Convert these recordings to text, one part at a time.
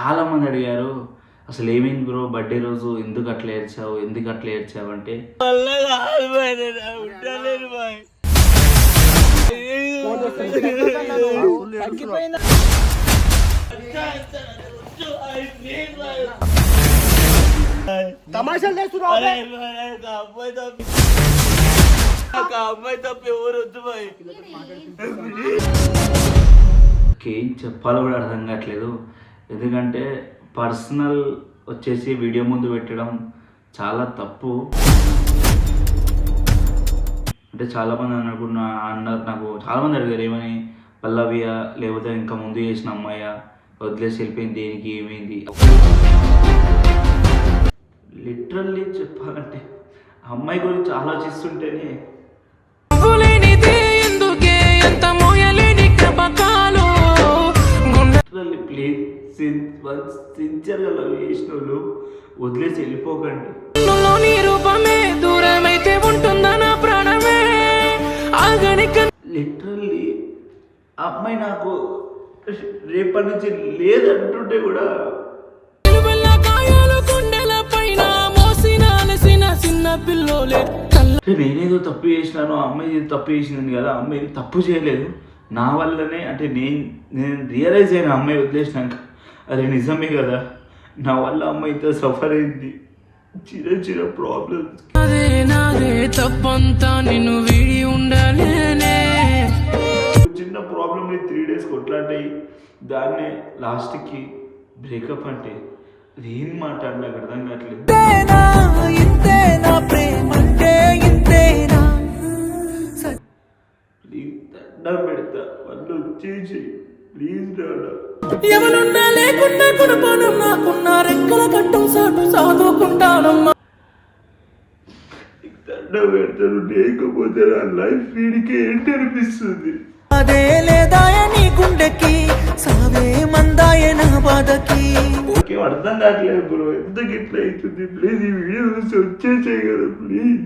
చాలామంది అడిగారు, అసలు ఏమైంది బ్రో బర్త్డే రోజు ఎందుకు అట్లా ఏడ్చావు, ఎందుకు అట్లా ఏడ్చావు అంటే తమాషాలు చేస్తున్నావు. ఏం చెప్పాలో కూడా అర్థం కావట్లేదు. ఎందుకంటే పర్సనల్ వచ్చేసి వీడియో ముందు పెట్టడం చాలా తప్పు. అంటే చాలామంది అన్నారు, నాకు చాలామంది అడిగారు ఏమని, పల్లవియా లేకపోతే ఇంకా ముందు చేసిన అమ్మాయ వదిలేసి వెళ్ళిపోయింది దేనికి, ఏమైంది. లిటరల్లీ చెప్పాలంటే అమ్మాయి గురించి ఆలోచిస్తుంటేనే ప్లీజ్ సిన్సియర్గా లవ్ చేసిన వాళ్ళు వదిలేసి వెళ్ళిపోకండి. లిటరల్లీ అమ్మాయి నాకు రేపటి నుంచి లేదంటుంటే కూడా నేనేదో తప్పు చేసినాను, అమ్మాయి తప్పు చేసినాను కదా, అమ్మాయి తప్పు చేయలేదు నా వల్లనే. అంటే నేను రియలైజ్ అయిన అమ్మాయి వదిలేసినాక అరే నిజమే కదా, నా వల్ల అమ్మాయి ఇంత సఫర్ అయింది, చిన్న చిన్న ప్రాబ్లమ్స్ చిన్న ప్రాబ్లమ్ని 3 days కొట్లాంటాయి, దాన్నే లాస్ట్కి బ్రేకప్ అంటే ఏం మాట్లాడి నాకు అర్థం కావట్లేదు. ప్లీజ్ దండం పెడతా, వాళ్ళు వచ్చేసి ప్లీజ్ డాడా ఎవరున్నా లేకుండా కొనుపాను నాకున్నా రెక్కల కట్టం సాటు సాదుకుంటానమ్మా. దండం పెడతాను, లేకపోతే నా లైఫ్ వీడికి ఏంటి అనిపిస్తుంది. అదే లేదాయ నీ గుండెకి సావే మందాయ నా బాధకి. నాకేం అర్థం కావట్లేదు బ్రో, ఎందుకు ఇట్లా అవుతుంది. ప్లీజ్ ఈ వీడియో చూసి వచ్చేసాయి కదా ప్లీజ్.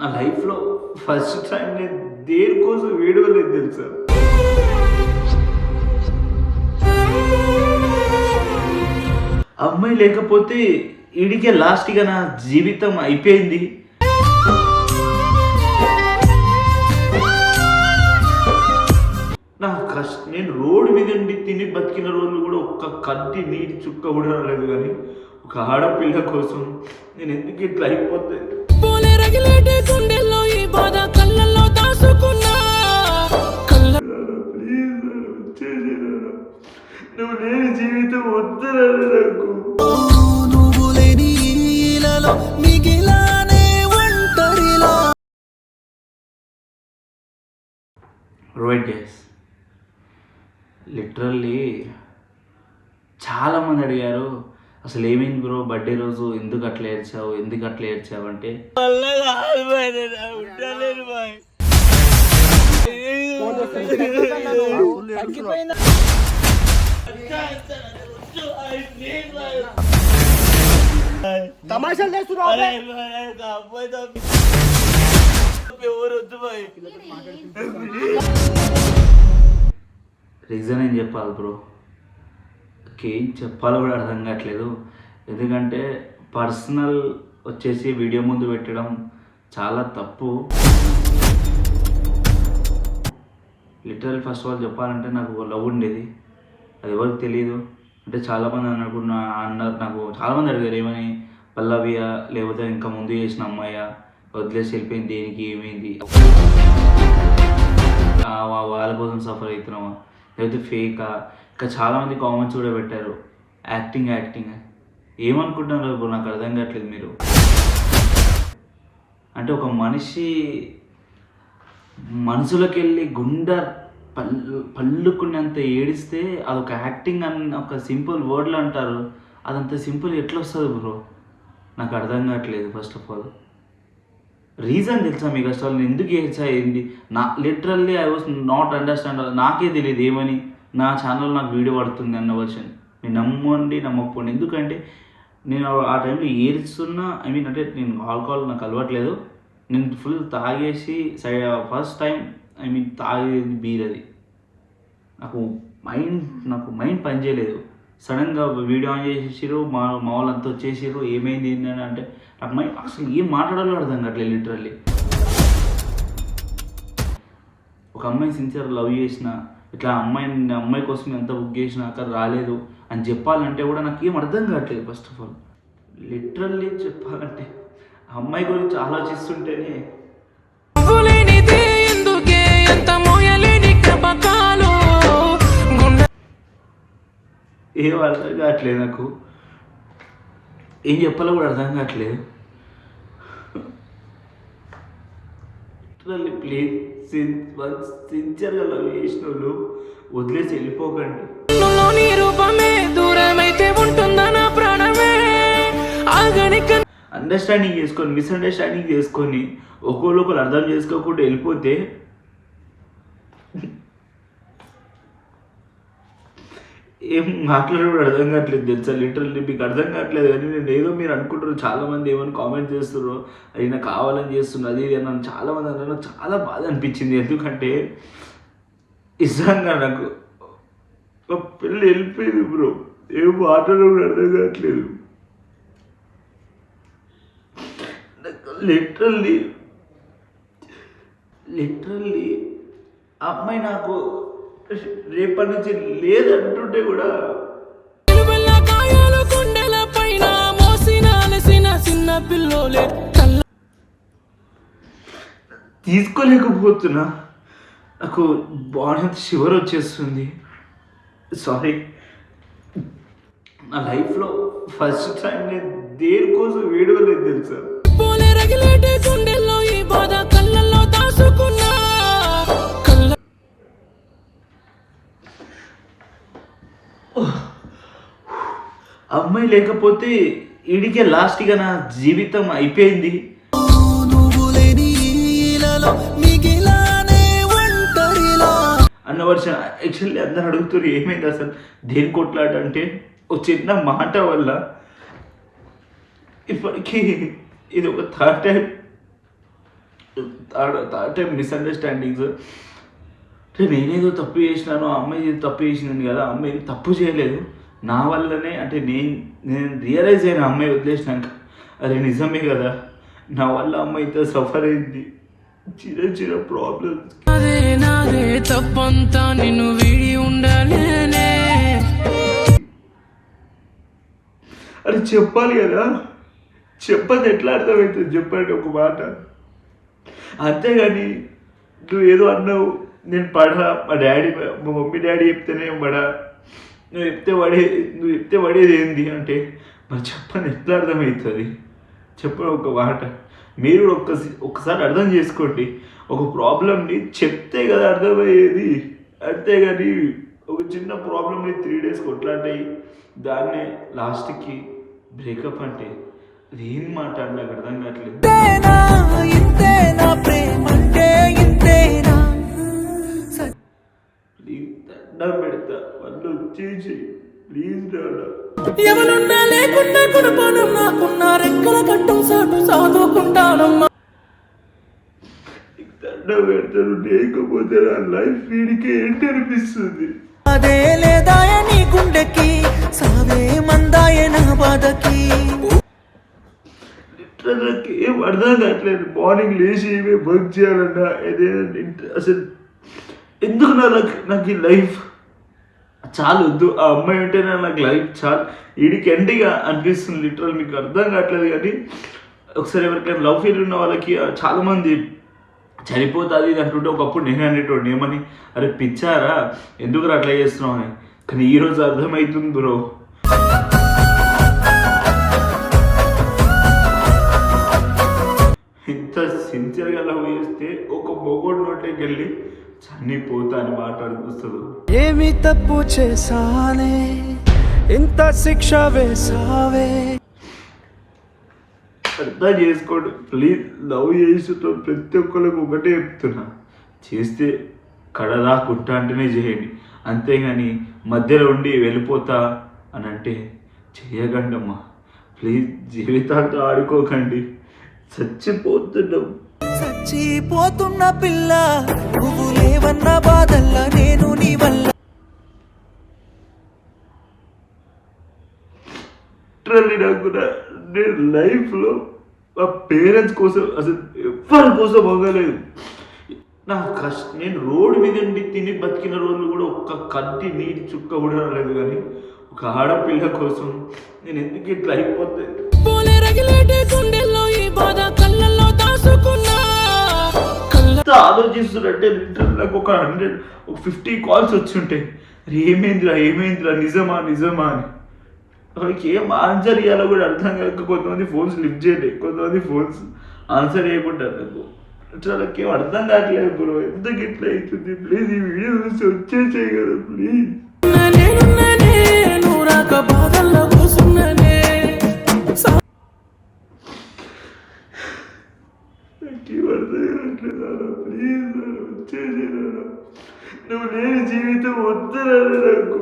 నా లైఫ్లో ఫస్ట్ టైం నేను దేనికోసం వీడియోలేదు తెలుసా. అమ్మాయి లేకపోతే ఈడికే లాస్ట్గా నా జీవితం అయిపోయింది. నా నేను రోడ్డు మీద ఉండి తిని బతికిన రోజులు కూడా ఒక్క కంటి నీటి చుక్క కూడా రాలేదు. కానీ ఒక ఆడపిల్ల కోసం నేను ఎందుకు ఇట్లా అయిపోతే నువ్వు లేని జీవితం వద్దురా నాకు. నువ్వు లేని ఇలాలో మిగిలానే ఒంటరిలా. రైట్ గైస్, లిటరల్లీ చాలామంది అడిగారు, అసలు ఏమైంది బ్రో బర్త్డే రోజు ఎందుకు అట్లా ఏడ్చావు, ఎందుకు అట్లా ఏడ్చావు అంటే తమాషాలు చేస్తున్నావు. రీజన్ ఏం చెప్పాలి బ్రో, ఏం చెప్పాలో కూడా అర్థం కావట్లేదు. ఎందుకంటే పర్సనల్ వచ్చేసి వీడియో ముందు పెట్టడం చాలా తప్పు. లిటరల్ ఫస్ట్ ఆఫ్ ఆల్ చెప్పాలంటే నాకు లవ్ ఉండేది, అది ఎవరికి తెలియదు. అంటే చాలామంది అన్నారు, నాకు చాలామంది అడిగారు ఏమని, పల్లవియా లేకపోతే ఇంకా ముందు చేసిన అమ్మాయ వదిలేసి వెళ్ళిపోయింది దేనికి, ఏమైంది, వాళ్ళ కోసం సఫర్ అవుతున్నావా లేకపోతే ఫేకా. ఇంకా చాలామంది కామెంట్స్ కూడా పెట్టారు యాక్టింగ్ ఏమనుకుంటున్నారు ఇప్పుడు నాకు అర్థం కావట్లేదు. మీరు అంటే ఒక మనిషి మనసులోకి వెళ్ళి గుండె పళ్ళుకునేంత ఏడిస్తే అదొక యాక్టింగ్ అని ఒక సింపుల్ వర్డ్లో అంటారు. అదంత సింపుల్ ఎట్లా వస్తుంది బ్రో, నాకు అర్థం కావట్లేదు. ఫస్ట్ ఆఫ్ ఆల్ రీజన్ తెలుసా మీకు, అసలు నేను ఎందుకు ఏడ్చా ఏంది, literally I was not understand. నాకే తెలియదు ఏమని నా ఛానల్ నాకు వీడియో పడుతుంది అన్న వర్షన్. నేను నమ్మండి నమ్మకపోండి, ఎందుకంటే నేను ఆ టైంలో ఏడుస్తున్నా. ఐ మీన్ అంటే నేను ఆల్కహాల్ నాకు అలవాట్లేదు, నేను ఫుల్ తాగేసి ఫస్ట్ టైం ఐ మీన్ తాగేది బీర్ అది. నాకు మైండ్ పని చేయలేదు. సడన్గా వీడియో ఆన్ చేసేసారు, మా వాళ్ళంతా వచ్చేసారు, ఏమైంది ఏంటని అంటే నాకు మైండ్ అసలు ఏం మాట్లాడాలో అర్థం కావట్లేదు లిటరల్లీ. ఒక అమ్మాయి సిన్సియర్ లవ్ చేసిన, ఇట్లా అమ్మాయి కోసం ఎంత బుక్ చేసినా అక్కడ రాలేదు అని చెప్పాలంటే కూడా నాకు ఏం అర్థం కావట్లేదు. ఫస్ట్ ఆఫ్ ఆల్ లిటరల్లీ చెప్పాలంటే అమ్మాయి గురించి ఆలోచిస్తుంటేనే ఏం అర్థం కావట్లేదు. నాకు ఏం చెప్పాలో కూడా అర్థం కావట్లేదు. లిటరల్లీ ప్లీజ్ సిన్సియర్గా లవ్ చేసిన వాళ్ళు వదిలేసి వెళ్ళిపోకండి. అండర్స్టాండింగ్ చేసుకొని మిస్అండర్స్టాండింగ్ చేసుకొని ఒకరు అర్థం చేసుకోకుండా వెళ్ళిపోతే ఏం మాట్లాడడం అర్థం కావట్లేదు తెలుసా. లిటరల్లీ మీకు అర్థం కావట్లేదు కానీ నేను ఏదో మీరు అనుకుంటారు, చాలామంది ఏమైనా కామెంట్ చేస్తున్నారు, అది నాకు కావాలని చేస్తున్నారు, అది ఇది నన్ను చాలామంది అన్నారు. నాకు చాలా బాధ అనిపించింది. ఎందుకంటే నిజంగా నాకు ఒక పిల్ల వెళ్ళిపోయింది బ్రో, ఏం మాట్లాడడం కూడా అర్థం కావట్లేదు. లిటరల్లీ అమ్మాయి నాకు రేపటి నుంచి లేదంటుంటే కూడా తీసుకోలేకపోతున్నా. నాకు బాడీ అంత షివర్ వచ్చేస్తుంది. సారీ, నా లైఫ్లో ఫస్ట్ టైం నేను దేనికోసం వేడవలేదు తెలుసా. అమ్మాయి లేకపోతే ఈడికే లాస్ట్గా నా జీవితం అయిపోయింది అన్న వర్షం. యాక్చువల్లీ అందరు అడుగుతారు ఏమైంది అసలు దేని కొట్లాట అంటే ఒక చిన్న మాట వల్ల ఇప్పటికీ ఇది ఒక థర్డ్ టైం మిస్అండర్స్టాండింగ్స్. అంటే నేనేదో తప్పు చేసినాను, ఆ అమ్మాయి ఏదో తప్పు చేసినాను కదా, ఆ అమ్మాయి తప్పు చేయలేదు, నా వల్లనే అంటే నేను రియలైజ్ అయిన అమ్మాయి వదిలేసినాక అరే నిజమే కదా, నా వల్ల అమ్మాయి ఇంత సఫర్ అయింది, చిన్న ప్రాబ్లమ్స్. తప్పంతా నిన్ను వీడి ఉండలేనే అది చెప్పాలి కదా, చెప్పదు ఎట్లా అర్థమవుతుంది చెప్పండి ఒక మాట. అంతేగాని నువ్వు ఏదో అన్నావు, నేను పడా, మా మమ్మీ డాడీ చెప్తేనే పడా, నువ్వు చెప్తే పడేది ఏంది అంటే మరి చెప్పని ఎట్లా అర్థమవుతుంది చెప్పండి ఒక మాట. మీరు ఒక్కసారి అర్థం చేసుకోండి, ఒక ప్రాబ్లమ్ని చెప్తే కదా అర్థమయ్యేది. అంతేగాని ఒక చిన్న ప్రాబ్లమ్ని 3 days కొట్లాంటాయి, దాన్నే లాస్ట్కి బ్రేకప్ అంటే అది ఏం మాట నాకు అర్థం కావట్లేదు. ప్లీజ్ దండం పెడతా, వాళ్ళు వచ్చేసి ప్లీజ్ దండం పెడతాను, లేకపోతే నా లైఫ్ వీడికి ఏంటి అనిపిస్తుంది. అదే లేదాయ నీ గుండెకి సావే మందాయ నా బాధకి. నాకు ఏం అర్థం కావట్లేదు. మార్నింగ్ లేచి ఏమే వర్క్ చేయాలన్నా ఏదైనా అసలు ఎందుకు నాకు ఈ లైఫ్ చాలు వద్దు, ఆ అమ్మాయి ఉంటేనే నాకు లైఫ్ చాలు, వీడికి ఎండిగా అనిపిస్తుంది లిటరల్. మీకు అర్థం కావట్లేదు కానీ ఒకసారి ఎవరికైనా లవ్ ఫెయిల్ ఉన్న వాళ్ళకి చాలామంది చనిపోతుంది ఇది అంటుంటే ఒకప్పుడు నేను అనేటోడిని ఏమని, అరే పిచ్చారా ఎందుకు అట్లా చేస్తున్నావు అని. కానీ ఈరోజు అర్థమవుతుంది బ్రో. ఇంత సిన్సియర్గా లవ్ చేస్తే ఒక మొగోడు నోట్లోకి వెళ్ళి చనిపోతా అని మాట్లాడుకొస్తుంది. ఏమి తప్పు చేసానే ఇంత శిక్ష వేసావే. అర్థం చేసుకోండి ప్లీజ్. లవ్ చేసేటో ప్రతి ఒక్కరికి ఒకటే చెప్తున్నా, చేస్తే కడదాకుంటా అంటేనే చేయండి, అంతేగాని మధ్యలో ఉండి వెళ్ళిపోతా అని అంటే చేయకండి అమ్మా ప్లీజ్. జీవితాలతో ఆడుకోకండి, చచ్చిపోతున్న పిల్ల లేవన్న బాధల్లా నేను నీ వల్ల. లిటరల్లీ నాకు నేను లైఫ్లో మా పేరెంట్స్ కోసం అసలు ఎవరి కోసం అవ్వలేదు. నా నేను రోడ్డు మీద ఉండి తిని బతికిన రోజులు కూడా ఒక్క కంటి నీటి చుక్క కూడా రాలేదు. కానీ ఒక ఆడపిల్ల కోసం నేను ఎందుకు ఇట్లా అయిపోతే ఆలోచిస్తున్నట్టే లిటరల్ నాకు ఒక 50 కాల్స్ వచ్చి ఉంటాయి. ఏమైందిరా నిజమా అని. వాళ్ళకి ఏం ఆన్సర్ ఇవ్వాలో కూడా అర్థం కాక కొంతమంది ఫోన్స్ లిఫ్ట్ చేయలేదు, కొంతమంది ఫోన్స్ ఆన్సర్ చేయకుంటారు. నాకు వాళ్ళకి ఏం అర్థం కావట్లేదు బ్రో, ఎందుకు ఇట్లా అవుతుంది. ప్లీజ్ ఈ వీడియో చూసి వచ్చేసేయి కదా ప్లీజ్. ప్లీజ్ వచ్చేసేయి, నువ్వు లేని జీవితం వద్దురా నాకు.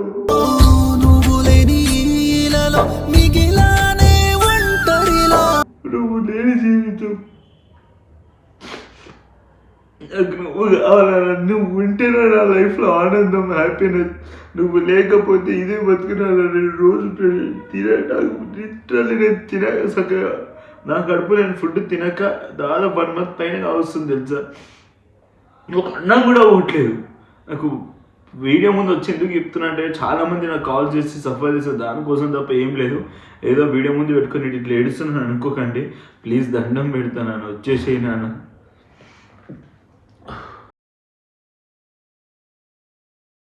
నువ్వు లేని జీవితం నువ్వు కావాలన్నా, నువ్వు ఉంటేనే నా లైఫ్లో ఆనందం, హ్యాపీనెస్. నువ్వు లేకపోతే ఇదే బతుకున్నాను. నేను రోజు లిటరల్లీ నేను తినక చక్కగా నా కడుపు నేను ఫుడ్ తినక దాదాపు 1 month పైన వస్తుంది తెలుసా. ఒక అన్నం కూడా అవ్వట్లేదు నాకు. వీడియో ముందు వచ్చి ఎందుకు చెప్తున్నా అంటే చాలామంది నాకు కాల్ చేసి సఫర్ చేస్తారు, దానికోసం తప్ప ఏం లేదు. ఏదో వీడియో ముందు పెట్టుకొని ఇట్లా ఏడుస్తున్నాను అనుకోకండి ప్లీజ్, దండం పెడతాను, వచ్చేసేయి నాన్న.